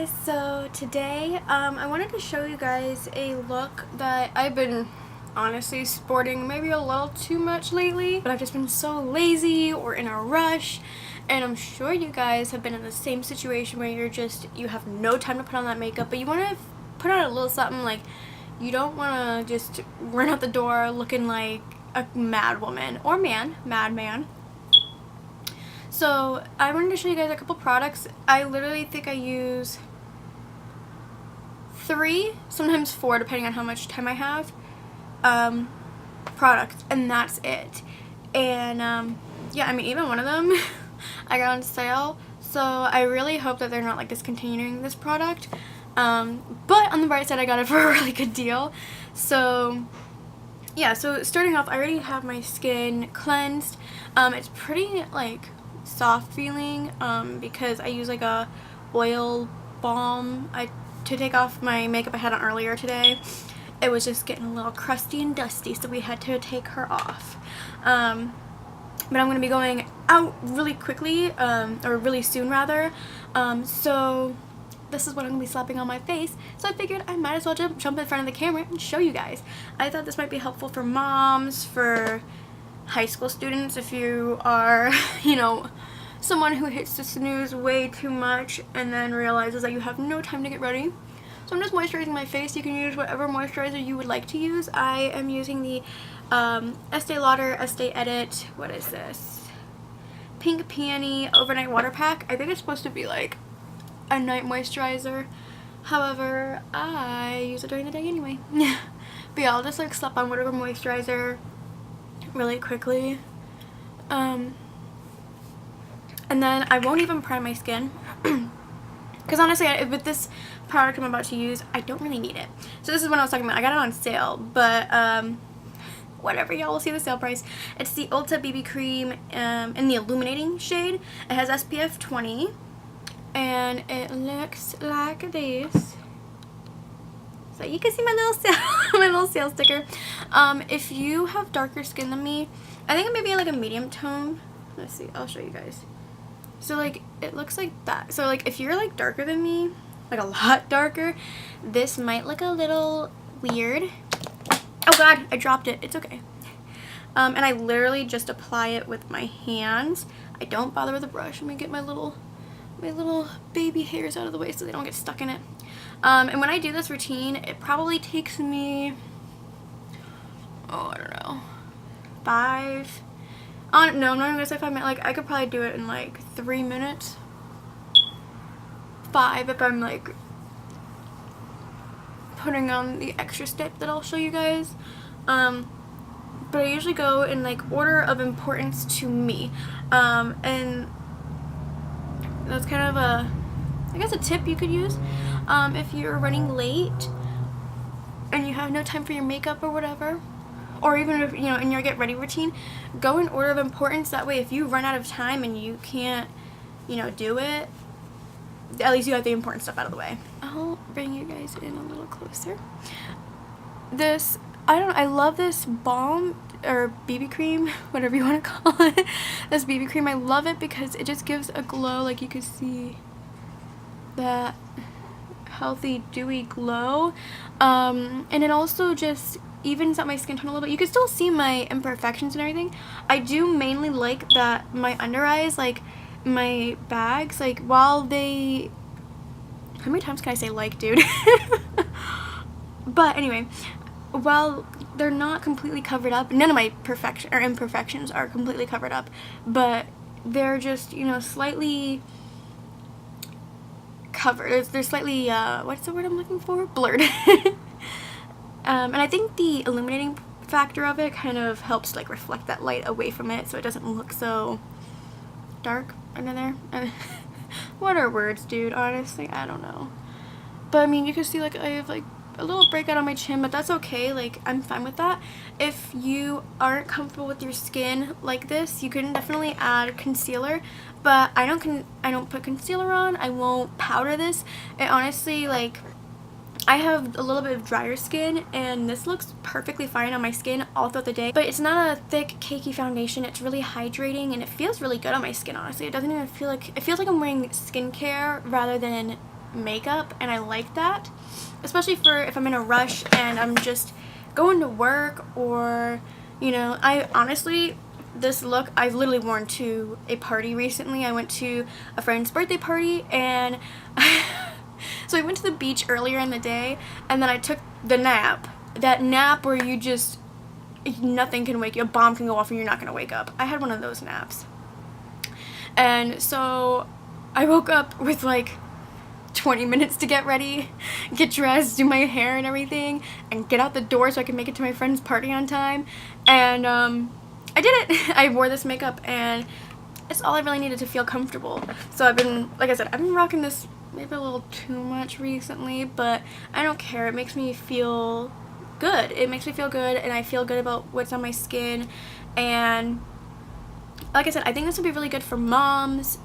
guys, so today I wanted to show you guys a look that I've been honestly sporting maybe a little too much lately, but I've just been so lazy or in a rush, and I'm sure you guys have been in the same situation where you have no time to put on that makeup, but you want to put on a little something. Like, you don't want to just run out the door looking like a mad woman or madman. So I wanted to show you guys a couple products. I literally think I use 3, sometimes 4, depending on how much time I have, products, and that's it. And yeah, I mean, even one of them I got on sale, so I really hope that they're not like discontinuing this product. But on the bright side, I got it for a really good deal. So yeah, so starting off, I already have my skin cleansed. It's pretty like soft feeling because I use like a oil balm to take off my makeup I had on earlier today. It was just getting a little crusty and dusty, so we had to take her off. But I'm going to be going out really quickly, or really soon rather, so this is what I'm going to be slapping on my face, so I figured I might as well jump in front of the camera and show you guys. I thought this might be helpful for moms, for high school students, if you are, you know, someone who hits the snooze way too much and then realizes that you have no time to get ready. So I'm just moisturizing my face. You can use whatever moisturizer you would like to use. I am using the Estee Lauder Estee Edit, what is this? Pink Peony Overnight Water Pack. I think it's supposed to be like a night moisturizer. However, I use it during the day anyway. But yeah, I'll just like slap on whatever moisturizer really quickly. And then I won't even prime my skin. Because honestly, with this product I'm about to use, I don't really need it. So this is what I was talking about. I got it on sale, but whatever, y'all will see the sale price. It's the Ulta BB Cream in the Illuminating shade. It has SPF 20, and it looks like this. So you can see my little sale, my little sale sticker. If you have darker skin than me, I think it may be like a medium tone. Let's see, I'll show you guys. So like, it looks like that. So like, if you're like darker than me, like a lot darker, this might look a little weird. Oh god, I dropped it. It's okay. And I literally just apply it with my hands. I don't bother with a brush. Let me get my little baby hairs out of the way so they don't get stuck in it. And when I do this routine, it probably takes me, oh, I don't know, 5. No, I'm not even gonna say 5 minutes. Like, I could probably do it in like 3 minutes. 5 if I'm like putting on the extra step that I'll show you guys. But I usually go in like order of importance to me. And that's kind of I guess a tip you could use. If you're running late and you have no time for your makeup or whatever, or even if, you know, in your get ready routine, go in order of importance. That way, if you run out of time and you can't, you know, do it, at least you have the important stuff out of the way. I'll bring you guys in a little closer. This, I love this balm or BB cream, whatever you want to call it. This BB cream, I love it because it just gives a glow. Like, you can see that healthy dewy glow, and it also just evens out my skin tone a little bit. You can still see my imperfections and everything. I do mainly like that my under eyes, like my bags, like while they, how many times can I say like, dude? But anyway, while they're not completely covered up, none of my imperfections are completely covered up, but they're just, you know, slightly covered. They're slightly, what's the word I'm looking for? Blurred. And I think the illuminating factor of it kind of helps like reflect that light away from it, so it doesn't look so dark under there. What are words, dude? Honestly, I don't know. But I mean, you can see like I have like a little breakout on my chin, but that's okay. Like, I'm fine with that. If you aren't comfortable with your skin like this, you can definitely add concealer, but I don't put concealer on. I won't powder this. It honestly, like, I have a little bit of drier skin, and this looks perfectly fine on my skin all throughout the day. But it's not a thick, cakey foundation. It's really hydrating, and it feels really good on my skin, honestly. It doesn't even feel like, it feels like I'm wearing skincare rather than makeup, and I like that, especially for if I'm in a rush and I'm just going to work, or you know, I honestly, this look I've literally worn to a party recently. I went to a friend's birthday party, and so I went to the beach earlier in the day, and then I took the nap, that nap where you just, nothing can wake you, a bomb can go off and you're not gonna wake up. I had one of those naps, and so I woke up with like 20 minutes to get ready, get dressed, do my hair and everything, and get out the door so I can make it to my friend's party on time. And I did it. I wore this makeup, and it's all I really needed to feel comfortable. So I've been, like I said, I've been rocking this maybe a little too much recently, but I don't care. It makes me feel good. It makes me feel good, and I feel good about what's on my skin. And like I said, I think this would be really good for moms,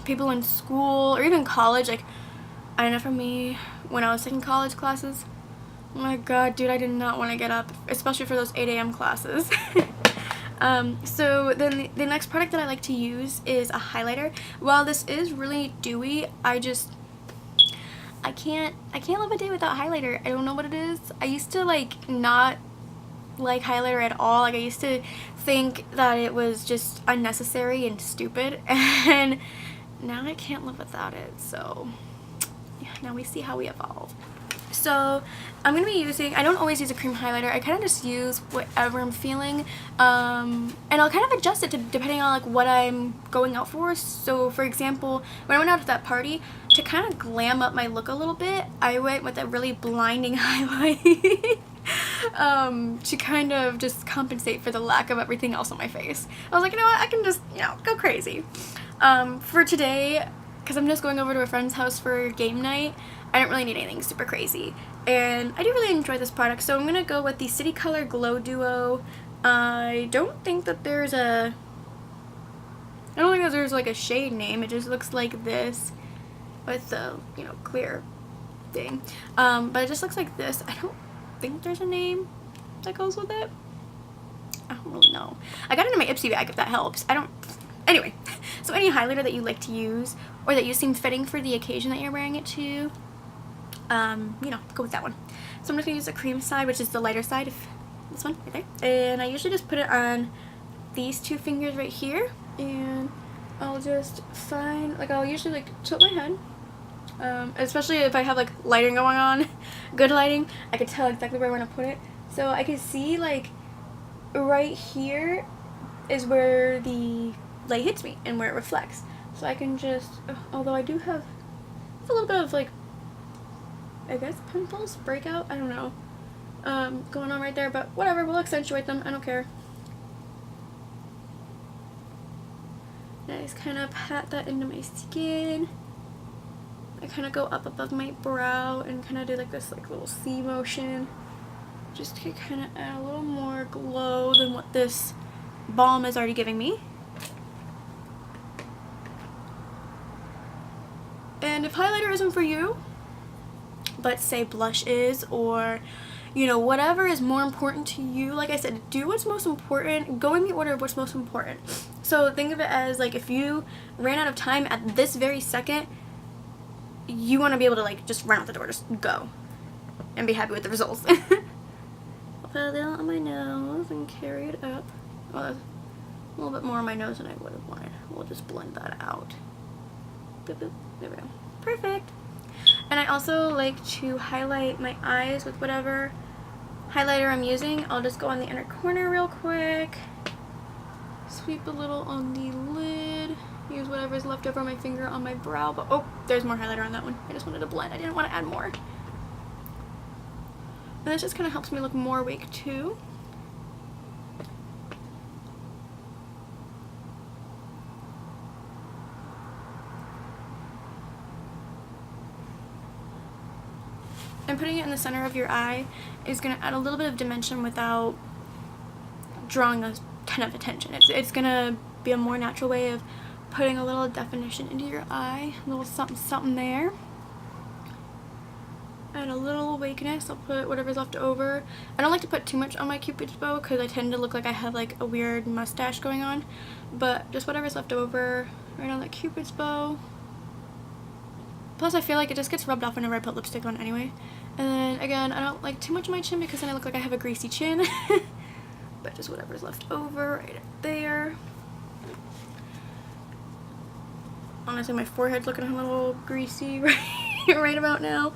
people in school, or even college. Like, I know for me, when I was taking college classes, oh my god, dude, I did not want to get up, especially for those 8 a.m. classes. So then the next product that I like to use is a highlighter. While this is really dewy, I can't live a day without highlighter. I don't know what it is. I used to like not like highlighter at all. Like, I used to think that it was just unnecessary and stupid, and now I can't live without it. So yeah, now we see how we evolve. So I'm going to be using, I don't always use a cream highlighter. I kind of just use whatever I'm feeling, and I'll kind of adjust it depending on like what I'm going out for. So for example, when I went out to that party, to kind of glam up my look a little bit, I went with a really blinding highlight to kind of just compensate for the lack of everything else on my face. I was like, you know what, I can just, you know, go crazy. For today, because I'm just going over to a friend's house for game night, I don't really need anything super crazy, and I do really enjoy this product, so I'm going to go with the City Color Glow Duo. I don't think that there's like a shade name. It just looks like this with the, you know, clear thing, but it just looks like this. I don't think there's a name that goes with it. I don't really know. I got it in my Ipsy bag, if that helps. Anyway, so any highlighter that you like to use, or that you seem fitting for the occasion that you're wearing it to, you know, go with that one. So I'm just going to use the cream side, which is the lighter side, of this one right there. And I usually just put it on these two fingers right here, and I'll just find, like, I'll usually like tilt my head, especially if I have like lighting going on, good lighting, I can tell exactly where I want to put it. So I can see like right here is where the light hits me and where it reflects. So I can just, although I do have a little bit of like, I guess pimples, breakout, I don't know, going on right there, but whatever, we'll accentuate them, I don't care. And I just kind of pat that into my skin. I kind of go up above my brow and kind of do like this like little C motion, just to kind of add a little more glow than what this balm is already giving me. And if highlighter isn't for you, but say blush is, or you know, whatever is more important to you, like I said, do what's most important, go in the order of what's most important. So think of it as like, if you ran out of time at this very second, you want to be able to like just run out the door, just go and be happy with the results. I'll put a little on my nose and carry it up. Well, that's a little bit more on my nose than I would have wanted. We'll just blend that out. Boop, boop. There we go. Perfect. And I also like to highlight my eyes with whatever highlighter I'm using. I'll just go on the inner corner real quick, sweep a little on the lid, use whatever's left over my finger on my brow, but oh, there's more highlighter on that one. I just wanted to blend. I didn't want to add more. And this just kind of helps me look more awake too. And putting it in the center of your eye is going to add a little bit of dimension without drawing a ton of attention. It's going to be a more natural way of putting a little definition into your eye, a little something something there. Add a little awakeness. I'll put whatever's left over. I don't like to put too much on my cupid's bow because I tend to look like I have like a weird mustache going on, but just whatever's left over right on that cupid's bow. Plus, I feel like it just gets rubbed off whenever I put lipstick on anyway. And then, again, I don't like too much of my chin because then I look like I have a greasy chin. But just whatever's left over right there. Honestly, my forehead's looking a little greasy right about now.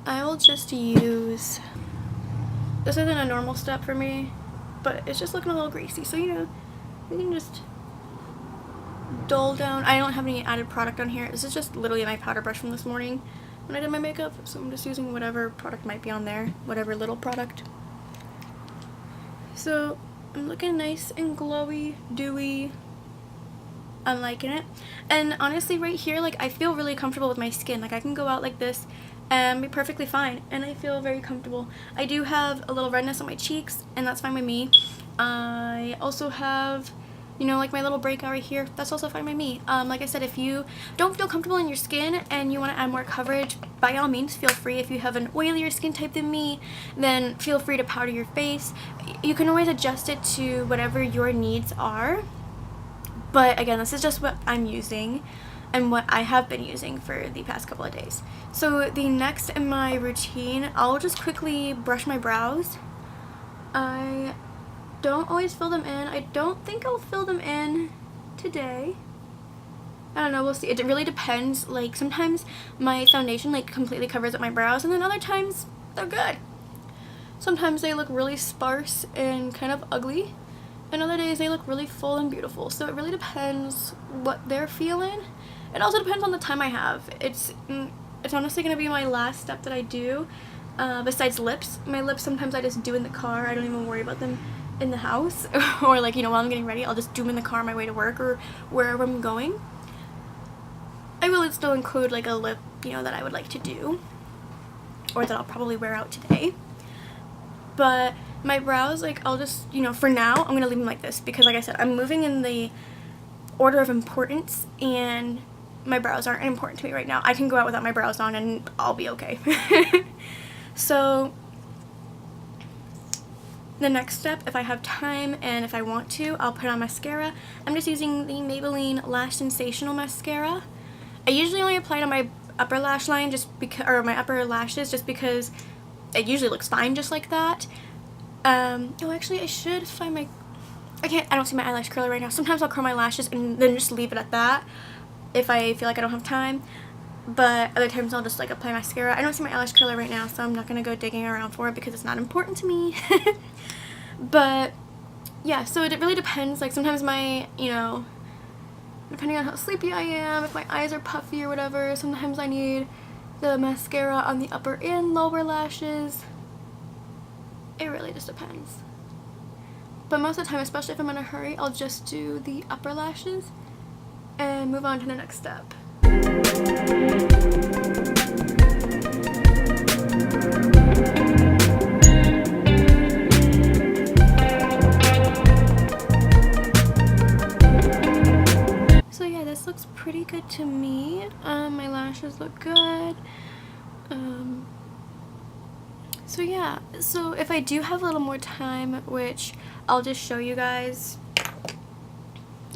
I will just use... This isn't a normal step for me, but it's just looking a little greasy. So, you know, we can just dull down. I don't have any added product on here. This is just literally my powder brush from this morning when I did my makeup. So I'm just using whatever product might be on there, whatever little product. So I'm looking nice and glowy, dewy. I'm liking it. And honestly, right here, like, I feel really comfortable with my skin. Like, I can go out like this and be perfectly fine, and I feel very comfortable. I do have a little redness on my cheeks, and that's fine with me. I also have, you know, like my little breakout right here. That's also fine by me. Like I said, if you don't feel comfortable in your skin and you want to add more coverage, by all means, feel free. If you have an oilier skin type than me, then feel free to powder your face. You can always adjust it to whatever your needs are. But again, this is just what I'm using and what I have been using for the past couple of days. So the next in my routine, I'll just quickly brush my brows. I don't always fill them in. I don't think I'll fill them in today. I don't know, we'll see. It really depends. Like, sometimes my foundation like completely covers up my brows, and then other times they're good. Sometimes they look really sparse and kind of ugly, and other days they look really full and beautiful. So it really depends what they're feeling. It also depends on the time I have. It's honestly going to be my last step that I do, besides lips. My lips sometimes I just do in the car. I don't even worry about them in the house. Or like, you know, while I'm getting ready, I'll just do them in the car on my way to work or wherever I'm going. I will still include like a lip, you know, that I would like to do, or that I'll probably wear out today. But my brows, like, I'll just, you know, for now, I'm going to leave them like this because, like I said, I'm moving in the order of importance, and my brows aren't important to me right now. I can go out without my brows on and I'll be okay. So the next step, if I have time and if I want to, I'll put on mascara. I'm just using the Maybelline Lash Sensational Mascara. I usually only apply it on my upper lash line just because, or my upper lashes, just because it usually looks fine just like that. Oh, actually, I should find my... I don't see my eyelash curler right now. Sometimes I'll curl my lashes and then just leave it at that if I feel like I don't have time. But other times I'll just like apply mascara. I don't see my eyelash curler right now, so I'm not going to go digging around for it because it's not important to me. But yeah, so it really depends. Like, sometimes my, you know, depending on how sleepy I am, if my eyes are puffy or whatever, sometimes I need the mascara on the upper and lower lashes. It really just depends. But most of the time, especially if I'm in a hurry, I'll just do the upper lashes and move on to the next step. So yeah, this looks pretty good to me. My lashes look good. So yeah, so if I do have a little more time, which I'll just show you guys,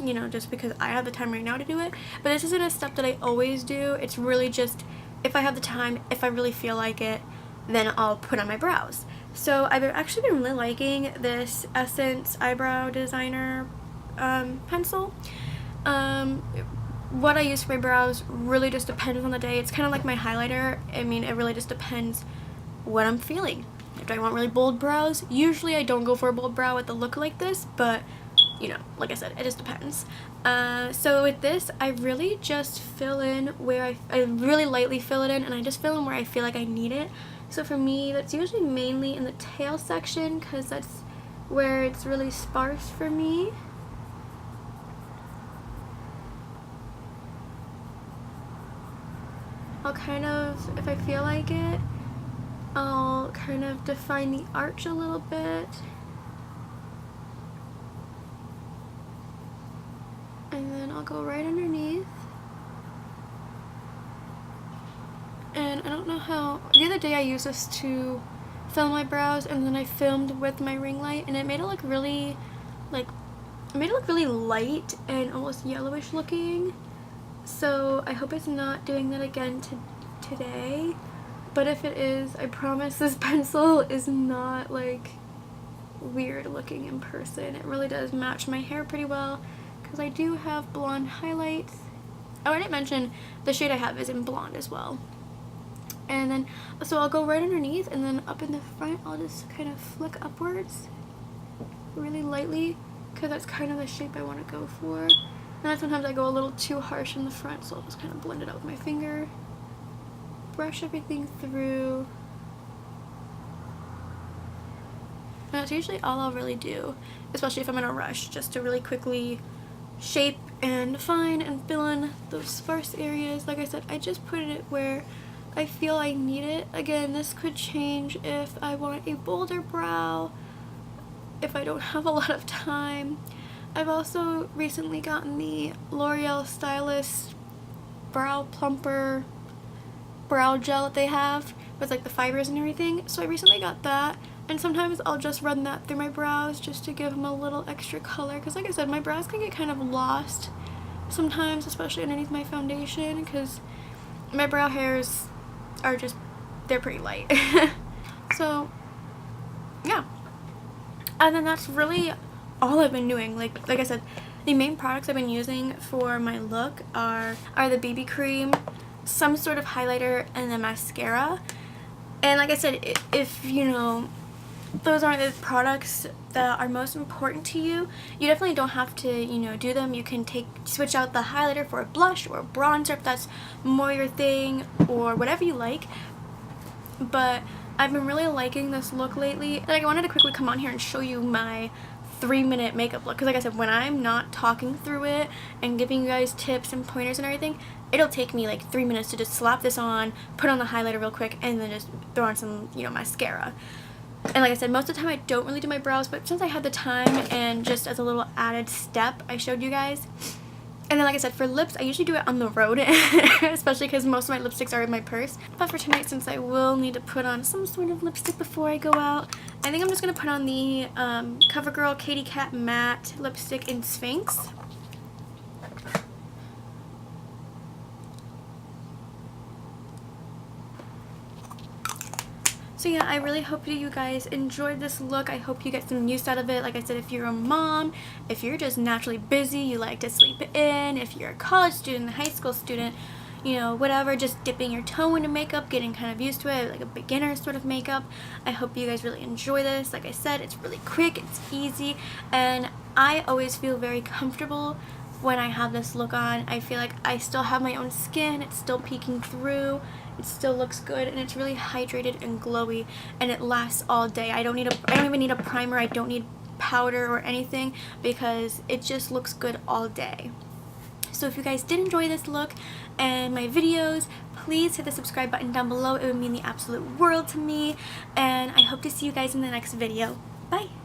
you know, just because I have the time right now to do it. But this isn't a step that I always do. It's really just if I have the time, if I really feel like it, then I'll put on my brows. So I've actually been really liking this Essence Eyebrow Designer pencil. What I use for my brows really just depends on the day. It's kind of like my highlighter. I mean, it really just depends what I'm feeling. If I want really bold brows, usually I don't go for a bold brow with a look like this, but you know, like I said, it just depends. So with this, I really just fill in where I really lightly fill it in, and I just fill in where I feel like I need it. So for me, that's usually mainly in the tail section because that's where it's really sparse for me. I'll kind of, if I feel like it, I'll kind of define the arch a little bit. And then I'll go right underneath. And I don't know how, the other day I used this to film my brows, and then I filmed with my ring light, and it made it look really, like, it made it look really light and almost yellowish looking. So I hope it's not doing that again today. But if it is, I promise this pencil is not like weird looking in person. It really does match my hair pretty well because I do have blonde highlights. Oh, I didn't mention the shade I have is in blonde as well. And then, so I'll go right underneath, and then up in the front I'll just kind of flick upwards really lightly because that's kind of the shape I want to go for. And then sometimes I go a little too harsh in the front, so I'll just kind of blend it out with my finger. Brush everything through. And that's usually all I'll really do, especially if I'm in a rush, just to really quickly shape and define and fill in those sparse areas. Like I said, I just put it where I feel I need it. Again, this could change if I want a bolder brow, if I don't have a lot of time. I've also recently gotten the L'Oreal Stylist Brow Plumper brow gel that they have with like the fibers and everything. So I recently got that, and sometimes I'll just run that through my brows just to give them a little extra color, because like I said, my brows can get kind of lost sometimes, especially underneath my foundation, because my brow hairs are just, they're pretty light. So yeah, and then that's really all I've been doing. Like I said, the main products I've been using for my look are the BB cream, some sort of highlighter, and the mascara. And like I said, if you know those aren't the products that are most important to you, you definitely don't have to, you know, do them. You can switch out the highlighter for a blush or a bronzer if that's more your thing, or whatever you like. But I've been really liking this look lately. Like, I wanted to quickly come on here and show you my 3-minute makeup look, because like I said, when I'm not talking through it and giving you guys tips and pointers and everything, it'll take me like 3 minutes to just slap this on, put on the highlighter real quick, and then just throw on some, you know, mascara. And like I said, most of the time I don't really do my brows, but since I had the time and just as a little added step, I showed you guys. And then like I said, for lips, I usually do it on the road, especially because most of my lipsticks are in my purse. But for tonight, since I will need to put on some sort of lipstick before I go out, I think I'm just going to put on the CoverGirl Katy Kat Matte Lipstick in Sphinx. So yeah, I really hope that you guys enjoyed this look. I hope you get some use out of it. Like I said, if you're a mom, if you're just naturally busy, you like to sleep in, if you're a college student, a high school student, you know, whatever, just dipping your toe into makeup, getting kind of used to it, like a beginner sort of makeup. I hope you guys really enjoy this. Like I said, it's really quick, it's easy, and I always feel very comfortable when I have this look on. I feel like I still have my own skin, it's still peeking through, it still looks good, and it's really hydrated and glowy, and it lasts all day. I don't even need a primer, I don't need powder or anything, because it just looks good all day. So if you guys did enjoy this look and my videos, please hit the subscribe button down below. It would mean the absolute world to me, and I hope to see you guys in the next video. Bye!